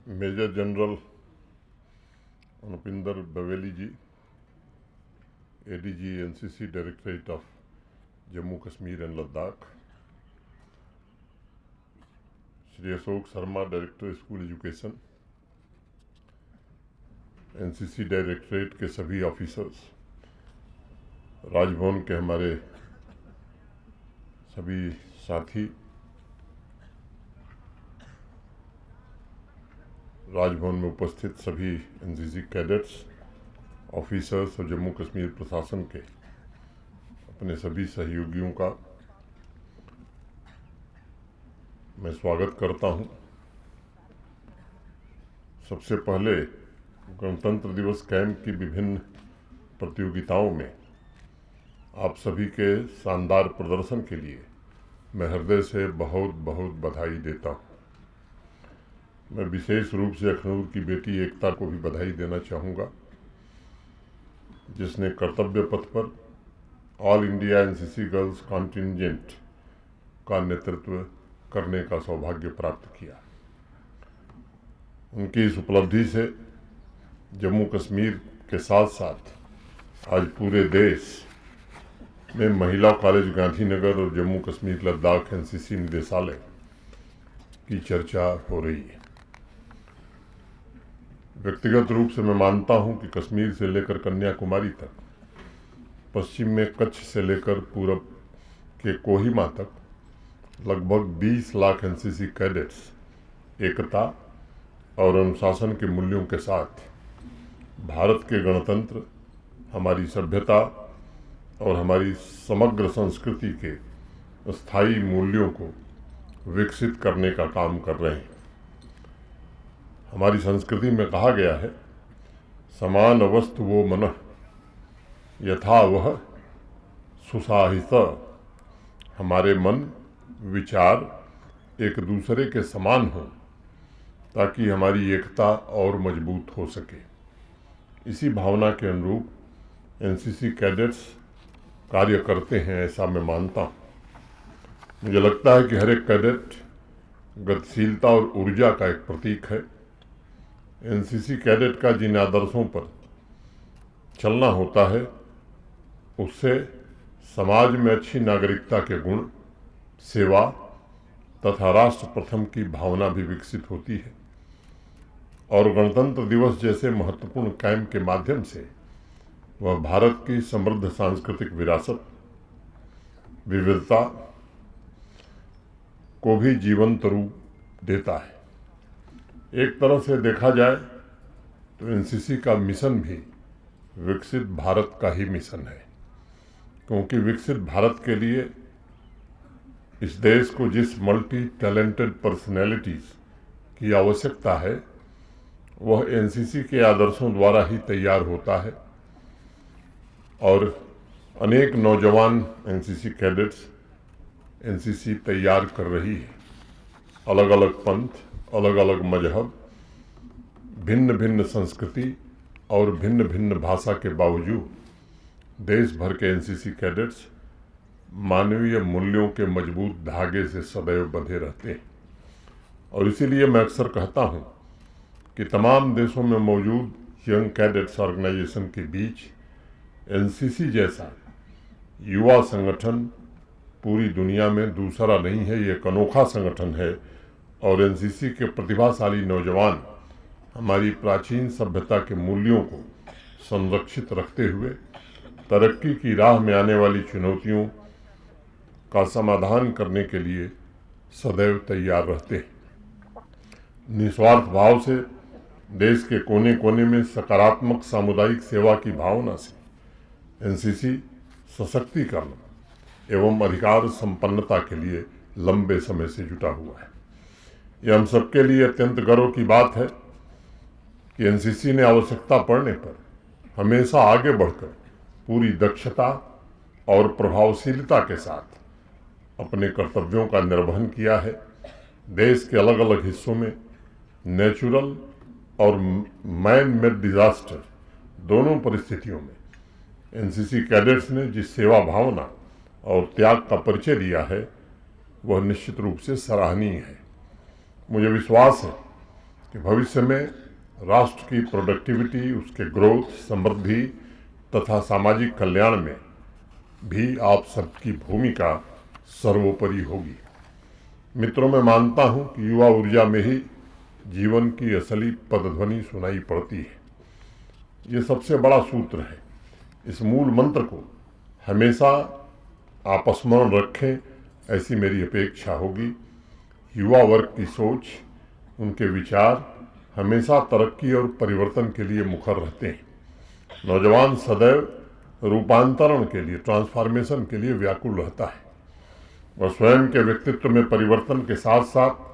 Major general Anupinder Baveli ji, ADG NCC directorate of Jammu Kashmir and Ladakh, Shri Ashok Sharma director school education, NCC directorate के सभी officers, Raj Bhavan के हमारे सभी साथी, राजभवन में उपस्थित सभी एनसीसी कैडेट्स, ऑफिसर्स और जम्मू कश्मीर प्रशासन के अपने सभी सहयोगियों का मैं स्वागत करता हूं। सबसे पहले गणतंत्र दिवस कैंप की विभिन्न प्रतियोगिताओं में आप सभी के शानदार प्रदर्शन के लिए मैं हृदय से बहुत बहुत बधाई देता हूं। मैं विशेष रूप से अखनूर की बेटी एकता को भी बधाई देना चाहूँगा, जिसने कर्तव्य पथ पर all India NCC girls contingent का नेतृत्व करने का सौभाग्य प्राप्त किया। उनकी इस उपलब्धि से जम्मू कश्मीर के साथ साथ आज पूरे देश में महिला कॉलेज गांधीनगर और जम्मू कश्मीर लद्दाख एनसीसी निदेशालय की चर्चा हो रही है। व्यक्तिगत रूप से मैं मानता हूं कि कश्मीर से लेकर कन्याकुमारी तक, पश्चिम में कच्छ से लेकर पूरब के कोहिमा तक लगभग 20 लाख एनसीसी कैडेट्स एकता और अनुशासन के मूल्यों के साथ भारत के गणतंत्र, हमारी सभ्यता और हमारी समग्र संस्कृति के स्थायी मूल्यों को विकसित करने का काम कर रहे हैं। हमारी संस्कृति में कहा गया है, समान वस्तु वो मनः यथा वह सुसाहित। हमारे मन विचार एक दूसरे के समान हों ताकि हमारी एकता और मजबूत हो सके। इसी भावना के अनुरूप एनसीसी कैडेट्स कार्य करते हैं, ऐसा मैं मानता हूँ। मुझे लगता है कि हर एक कैडेट गतिशीलता और ऊर्जा का एक प्रतीक है। एनसीसी कैडेट का जिन आदर्शों पर चलना होता है, उससे समाज में अच्छी नागरिकता के गुण, सेवा तथा राष्ट्र प्रथम की भावना भी विकसित होती है और गणतंत्र दिवस जैसे महत्वपूर्ण कैंप के माध्यम से वह भारत की समृद्ध सांस्कृतिक विरासत, विविधता को भी जीवंत रूप देता है। एक तरह से देखा जाए तो एनसीसी का मिशन भी विकसित भारत का ही मिशन है, क्योंकि विकसित भारत के लिए इस देश को जिस मल्टी टैलेंटेड पर्सनैलिटीज की आवश्यकता है, वह एनसीसी के आदर्शों द्वारा ही तैयार होता है। और अनेक नौजवान एनसीसी कैडेट्स एनसीसी तैयार कर रही है। अलग अलग पंथ, अलग अलग मजहब, भिन्न भिन्न संस्कृति और भिन्न भिन्न भाषा के बावजूद देश भर के एनसीसी कैडेट्स मानवीय मूल्यों के मजबूत धागे से सदैव बंधे रहते हैं। और इसीलिए मैं अक्सर कहता हूँ कि तमाम देशों में मौजूद यंग कैडेट्स ऑर्गेनाइजेशन के बीच एनसीसी जैसा युवा संगठन पूरी दुनिया में दूसरा नहीं है। ये एक अनोखा संगठन है और एनसीसी के प्रतिभाशाली नौजवान हमारी प्राचीन सभ्यता के मूल्यों को संरक्षित रखते हुए तरक्की की राह में आने वाली चुनौतियों का समाधान करने के लिए सदैव तैयार रहते हैं। निस्वार्थ भाव से देश के कोने कोने में सकारात्मक सामुदायिक सेवा की भावना से एनसीसी सशक्तिकरण एवं अधिकार संपन्नता के लिए लंबे समय से जुटा हुआ है। यह हम सबके लिए अत्यंत गर्व की बात है कि एनसीसी ने आवश्यकता पड़ने पर हमेशा आगे बढ़कर पूरी दक्षता और प्रभावशीलता के साथ अपने कर्तव्यों का निर्वहन किया है। देश के अलग अलग हिस्सों में नेचुरल और मैन मेड डिजास्टर दोनों परिस्थितियों में एनसीसी कैडेट्स ने जिस सेवा भावना और त्याग का परिचय दिया है, वह निश्चित रूप से सराहनीय है। मुझे विश्वास है कि भविष्य में राष्ट्र की प्रोडक्टिविटी, उसके ग्रोथ, समृद्धि तथा सामाजिक कल्याण में भी आप सबकी भूमिका सर्वोपरि होगी। मित्रों, मैं मानता हूं कि युवा ऊर्जा में ही जीवन की असली पदध्वनि सुनाई पड़ती है। ये सबसे बड़ा सूत्र है। इस मूल मंत्र को हमेशा आप स्मरण रखें, ऐसी मेरी अपेक्षा होगी। युवा वर्ग की सोच, उनके विचार हमेशा तरक्की और परिवर्तन के लिए मुखर रहते हैं। नौजवान सदैव रूपांतरण के लिए, ट्रांसफॉर्मेशन के लिए व्याकुल रहता है। वह स्वयं के व्यक्तित्व में परिवर्तन के साथ साथ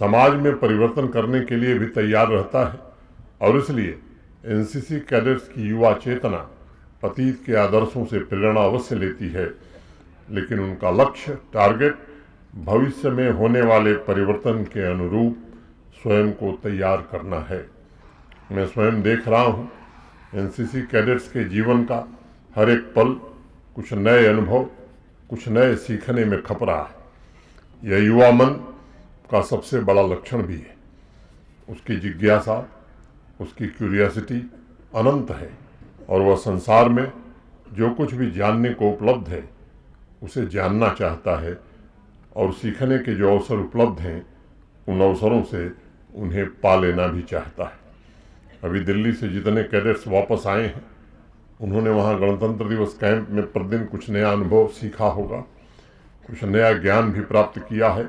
समाज में परिवर्तन करने के लिए भी तैयार रहता है। और इसलिए एनसीसी कैडेट्स की युवा चेतना अतीत के आदर्शों से प्रेरणा अवश्य लेती है, लेकिन उनका लक्ष्य, टारगेट भविष्य में होने वाले परिवर्तन के अनुरूप स्वयं को तैयार करना है। मैं स्वयं देख रहा हूँ एनसीसी कैडेट्स के जीवन का हर एक पल कुछ नए अनुभव, कुछ नए सीखने में खप रहा है। यह युवा मन का सबसे बड़ा लक्षण भी है। उसकी जिज्ञासा, उसकी क्यूरियोसिटी अनंत है और वह संसार में जो कुछ भी जानने को उपलब्ध है उसे जानना चाहता है, और सीखने के जो अवसर उपलब्ध हैं उन अवसरों से उन्हें पा लेना भी चाहता है। अभी दिल्ली से जितने कैडेट्स वापस आए हैं, उन्होंने वहाँ गणतंत्र दिवस कैंप में प्रतिदिन कुछ नया अनुभव सीखा होगा, कुछ नया ज्ञान भी प्राप्त किया है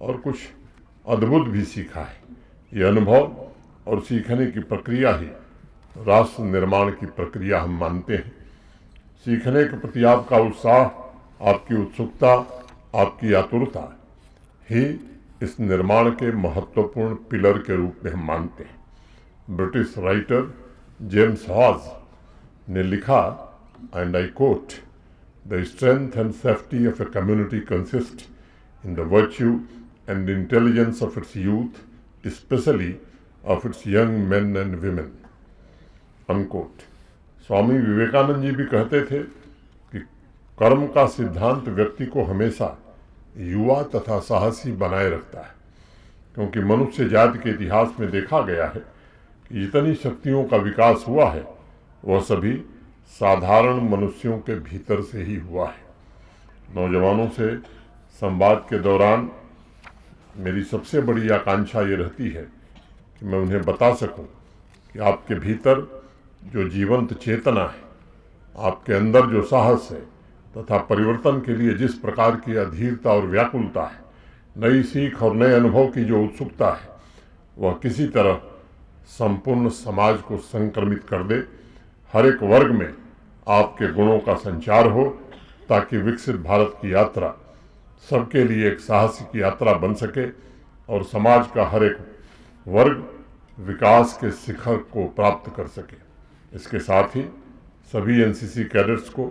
और कुछ अद्भुत भी सीखा है। ये अनुभव और सीखने की प्रक्रिया ही राष्ट्र निर्माण की प्रक्रिया हम मानते हैं। सीखने के प्रति आपका उत्साह, आपकी उत्सुकता, आपकी आतुरता ही इस निर्माण के महत्वपूर्ण पिलर के रूप में हम मानते हैं। ब्रिटिश राइटर जेम्स हॉज ने लिखा, and I quote, the strength and safety of a community consist in the virtue and the intelligence of its youth, especially of its young men and women. Unquote. Swami Vivekananda ji भी कहते थे कि कर्म का सिद्धांत व्यक्ति को हमेशा युवा तथा साहसी बनाए रखता है, क्योंकि मनुष्य जाति के इतिहास में देखा गया है कि जितनी शक्तियों का विकास हुआ है वह सभी साधारण मनुष्यों के भीतर से ही हुआ है। नौजवानों से संवाद के दौरान मेरी सबसे बड़ी आकांक्षा ये रहती है कि मैं उन्हें बता सकूं कि आपके भीतर जो जीवंत चेतना है, आपके अंदर जो साहस है तथा परिवर्तन के लिए जिस प्रकार की अधीरता और व्याकुलता है, नई सीख और नए अनुभव की जो उत्सुकता है, वह किसी तरह संपूर्ण समाज को संक्रमित कर दे। हर एक वर्ग में आपके गुणों का संचार हो, ताकि विकसित भारत की यात्रा सबके लिए एक साहसिक यात्रा बन सके और समाज का हर एक वर्ग विकास के शिखर को प्राप्त कर सके। इसके साथ ही सभी एनसीसी कैडेट्स को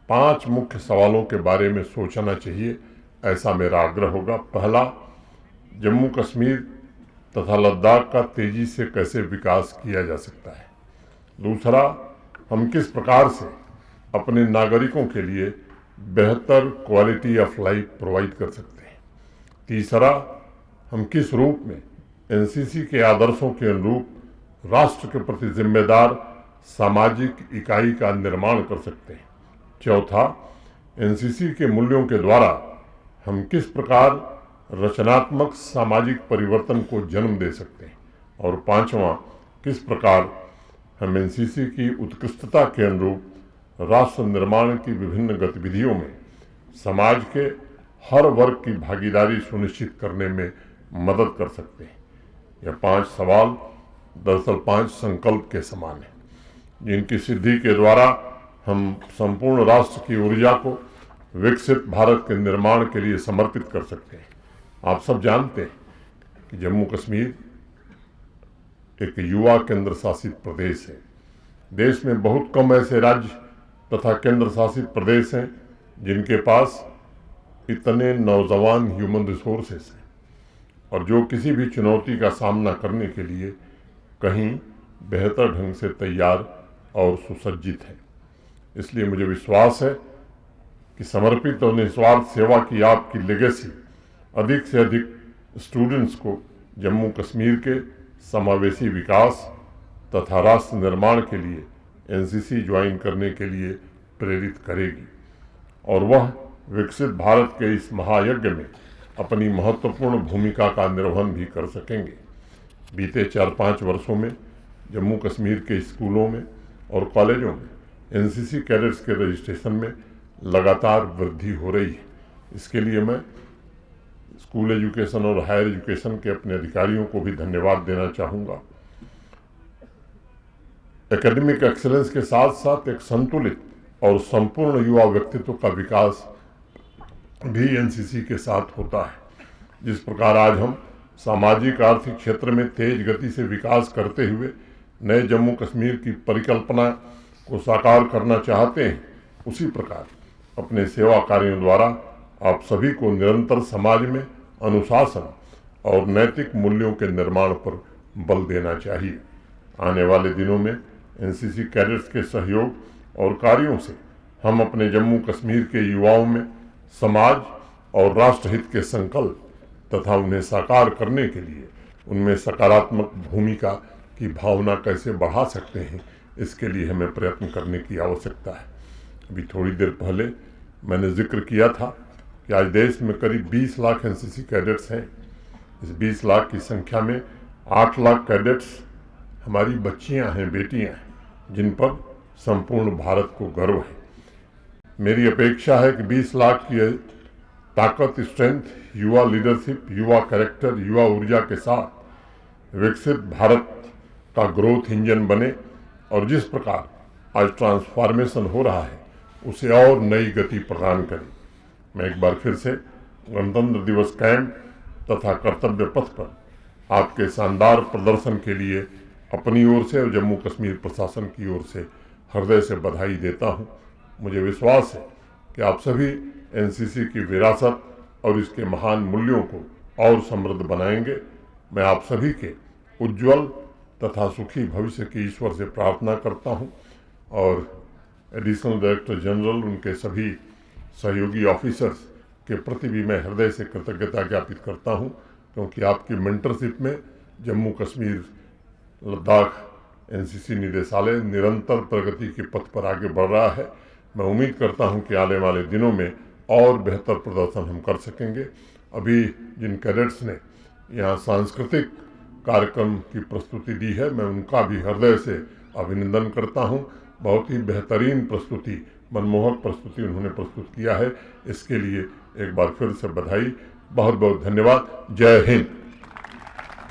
5 मुख्य सवालों के बारे में सोचना चाहिए, ऐसा मेरा आग्रह होगा। पहला, जम्मू कश्मीर तथा लद्दाख का तेजी से कैसे विकास किया जा सकता है। दूसरा, हम किस प्रकार से अपने नागरिकों के लिए बेहतर क्वालिटी ऑफ लाइफ प्रोवाइड कर सकते हैं। तीसरा, हम किस रूप में एनसीसी के आदर्शों के अनुरूप राष्ट्र के प्रति जिम्मेदार सामाजिक इकाई का निर्माण कर सकते हैं। चौथा, एनसीसी के मूल्यों के द्वारा हम किस प्रकार रचनात्मक सामाजिक परिवर्तन को जन्म दे सकते हैं। और पांचवा, किस प्रकार हम एनसीसी की उत्कृष्टता के अनुरूप राष्ट्र निर्माण की विभिन्न गतिविधियों में समाज के हर वर्ग की भागीदारी सुनिश्चित करने में मदद कर सकते हैं। यह 5 सवाल दरअसल 5 संकल्प के समान हैं, जिनकी सिद्धि के द्वारा हम संपूर्ण राष्ट्र की ऊर्जा को विकसित भारत के निर्माण के लिए समर्पित कर सकते हैं। आप सब जानते हैं कि जम्मू कश्मीर एक युवा केंद्र शासित प्रदेश है। देश में बहुत कम ऐसे राज्य तथा केंद्र शासित प्रदेश हैं जिनके पास इतने नौजवान ह्यूमन रिसोर्सेस हैं और जो किसी भी चुनौती का सामना करने के लिए कहीं बेहतर ढंग से तैयार और सुसज्जित है। इसलिए मुझे विश्वास है कि समर्पित और निस्वार्थ सेवा की आपकी लेगेसी अधिक से अधिक स्टूडेंट्स को जम्मू कश्मीर के समावेशी विकास तथा राष्ट्र निर्माण के लिए एनसीसी ज्वाइन करने के लिए प्रेरित करेगी और वह विकसित भारत के इस महायज्ञ में अपनी महत्वपूर्ण भूमिका का निर्वहन भी कर सकेंगे। बीते 4-5 वर्षों में जम्मू कश्मीर के स्कूलों में और कॉलेजों में एनसीसी कैडेट्स के रजिस्ट्रेशन में लगातार वृद्धि हो रही है। इसके लिए मैं स्कूल एजुकेशन और हायर एजुकेशन के अपने अधिकारियों को भी धन्यवाद देना चाहूँगा। एकेडमिक एक्सीलेंस के साथ साथ एक संतुलित और संपूर्ण युवा व्यक्तित्व का विकास भी एनसीसी के साथ होता है। जिस प्रकार आज हम सामाजिक आर्थिक क्षेत्र में तेज गति से विकास करते हुए नए जम्मू कश्मीर की परिकल्पना को साकार करना चाहते हैं, उसी प्रकार अपने सेवा कार्यों द्वारा आप सभी को निरंतर समाज में अनुशासन और नैतिक मूल्यों के निर्माण पर बल देना चाहिए। आने वाले दिनों में एनसीसी कैडेट्स के सहयोग और कार्यों से हम अपने जम्मू कश्मीर के युवाओं में समाज और राष्ट्रहित के संकल्प तथा उन्हें साकार करने के लिए उनमें सकारात्मक भूमिका की भावना कैसे बढ़ा सकते हैं, इसके लिए हमें प्रयत्न करने की आवश्यकता है। अभी थोड़ी देर पहले मैंने जिक्र किया था कि आज देश में करीब 20 लाख एनसीसी कैडेट्स हैं। इस 20 लाख की संख्या में 8 लाख कैडेट्स हमारी बच्चियां हैं, बेटियां हैं, जिन पर संपूर्ण भारत को गर्व है। मेरी अपेक्षा है कि 20 लाख की ताकत, स्ट्रेंथ, युवा लीडरशिप, युवा कैरेक्टर, युवा ऊर्जा के साथ विकसित भारत का ग्रोथ इंजन बने और जिस प्रकार आज ट्रांसफॉर्मेशन हो रहा है उसे और नई गति प्रदान करें। मैं एक बार फिर से गणतंत्र दिवस कैंप तथा कर्तव्य पथ पर आपके शानदार प्रदर्शन के लिए अपनी ओर से और जम्मू कश्मीर प्रशासन की ओर से हृदय से बधाई देता हूं। मुझे विश्वास है कि आप सभी एनसीसी की विरासत और इसके महान मूल्यों को और समृद्ध बनाएंगे। मैं आप सभी के उज्जवल तथा सुखी भविष्य की ईश्वर से प्रार्थना करता हूं और एडिशनल डायरेक्टर जनरल, उनके सभी सहयोगी ऑफिसर्स के प्रति भी मैं हृदय से कृतज्ञता ज्ञापित करता हूं, क्योंकि आपकी मेंटरशिप में जम्मू कश्मीर लद्दाख एनसीसी निदेशालय निरंतर प्रगति के पथ पर आगे बढ़ रहा है। मैं उम्मीद करता हूं कि आने वाले दिनों में और बेहतर प्रदर्शन हम कर सकेंगे। अभी जिन कैडेट्स ने यहाँ सांस्कृतिक कार्यक्रम की प्रस्तुति दी है, मैं उनका भी हृदय से अभिनंदन करता हूं। बहुत ही बेहतरीन प्रस्तुति, मनमोहक प्रस्तुति उन्होंने प्रस्तुत किया है। इसके लिए एक बार फिर से बधाई, बहुत बहुत धन्यवाद। जय हिंद।